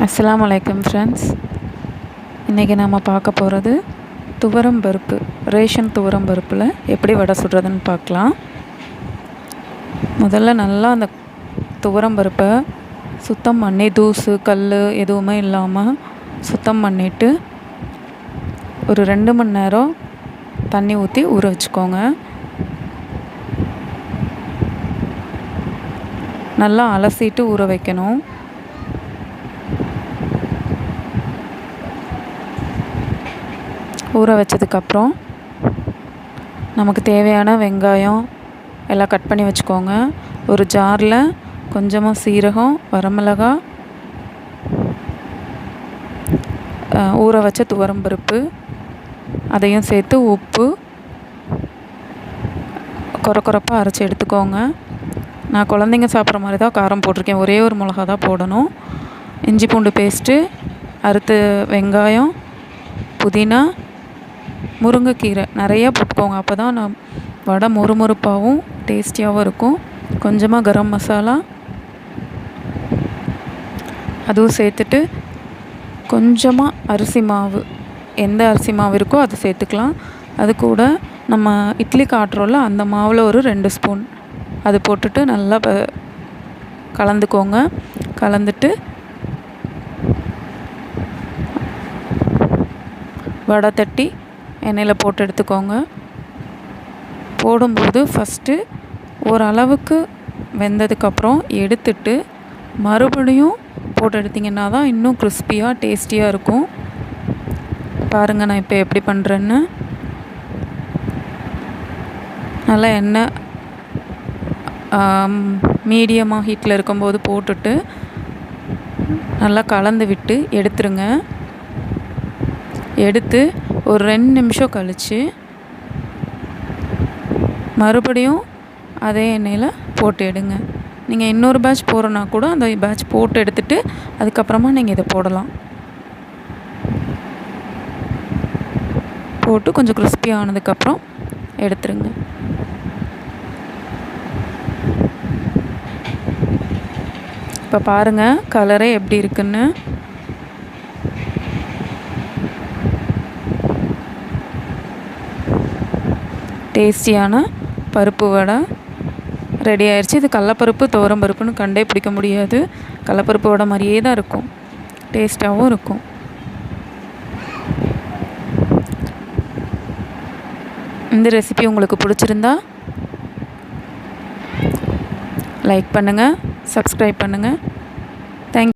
அஸ்ஸலாமு அலைக்கும் ஃப்ரெண்ட்ஸ். இன்றைக்கி நம்ம பார்க்க போகிறது துவரம் பருப்பு. ரேஷன் துவரம் பருப்பில் எப்படி வடை சுடுறதுன்னு பார்க்கலாம். முதல்ல நல்லா அந்த துவரம் பருப்பை சுத்தம் பண்ணி தூசு கல் எதுவுமே இல்லாமல் சுத்தம் பண்ணிவிட்டு ஒரு 2 மணி நேரம் தண்ணி ஊற்றி ஊற வச்சுக்கோங்க. நல்லா அலசிட்டு ஊற வைக்கணும். ஊற வச்சதுக்கப்புறம் நமக்கு தேவையான வெங்காயம் எல்லாம் கட் பண்ணி வச்சுக்கோங்க. ஒரு ஜாரில் கொஞ்சமாக சீரகம், வரமிளகாய், ஊற வச்ச துவரம்பருப்பு அதையும் சேர்த்து உப்பு கொரப்பாக அரைச்சி எடுத்துக்கோங்க. நான் குழந்தைங்க சாப்பிட்ற மாதிரி தான் காரம் போட்டிருக்கேன். ஒரே ஒரு மிளகா தான் போடணும். இஞ்சி பூண்டு பேஸ்ட்டு, அறுத்த வெங்காயம், புதினா, முருங்கைக்கீரை நிறையா போட்டுக்கோங்க. அப்போ தான் வடை மொறுமொறுப்பாகவும் டேஸ்டியாகவும் இருக்கும். கொஞ்சமாக கரம் மசாலா அதுவும் சேர்த்துட்டு கொஞ்சமாக அரிசி மாவு, எந்த அரிசி மாவு இருக்கோ அது சேர்த்துக்கலாம். அது கூட நம்ம இட்லிக்கு ஆட்டுறோம்ல அந்த மாவில் ஒரு 2 ஸ்பூன் அது போட்டுட்டு நல்லா கலந்துக்கோங்க. கலந்துட்டு வடை தட்டி எண்ணெயில் போட்டு எடுத்துக்கோங்க. போடும்போது ஃபஸ்ட்டு ஓரளவுக்கு வெந்ததுக்கப்புறம் எடுத்துட்டு மறுபடியும் போட்டு எடுத்திங்கன்னா தான் இன்னும் கிறிஸ்பியாக டேஸ்டியாக இருக்கும். பாருங்கள் நான் இப்போ எப்படி பண்ணுறேன்னு. நல்லா எண்ணெய் மீடியமாக ஹீட்டில் இருக்கும்போது போட்டுட்டு நல்லா கலந்து விட்டு எடுத்துருங்க. எடுத்து ஒரு 2 நிமிஷம் கழித்து மறுபடியும் அதே எண்ணெயில் போட்டு எடுங்க. நீங்கள் இன்னொரு பேட்ச் போடுறனா கூட அந்த பேட்ச் போட்டு எடுத்துகிட்டு அதுக்கப்புறமா நீங்கள் இதை போடலாம். போட்டு கொஞ்சம் கிறிஸ்பி ஆனதுக்கப்புறம் எடுத்துருங்க. இப்போ பாருங்கள் கலரே எப்படி இருக்குன்னு. டேஸ்டியான பருப்பு வடை ரெடி ஆயிடுச்சு. இது கடலப்பருப்பு துவரம் பருப்புன்னு கண்டே பிடிக்க முடியாது. கடலப்பருப்பு வடை மாதிரியே தான் இருக்கும். டேஸ்ட்டாகவும் இருக்கும். இந்த ரெசிபி உங்களுக்கு பிடிச்சிருந்தா லைக் பண்ணுங்கள், சப்ஸ்கிரைப் பண்ணுங்கள்.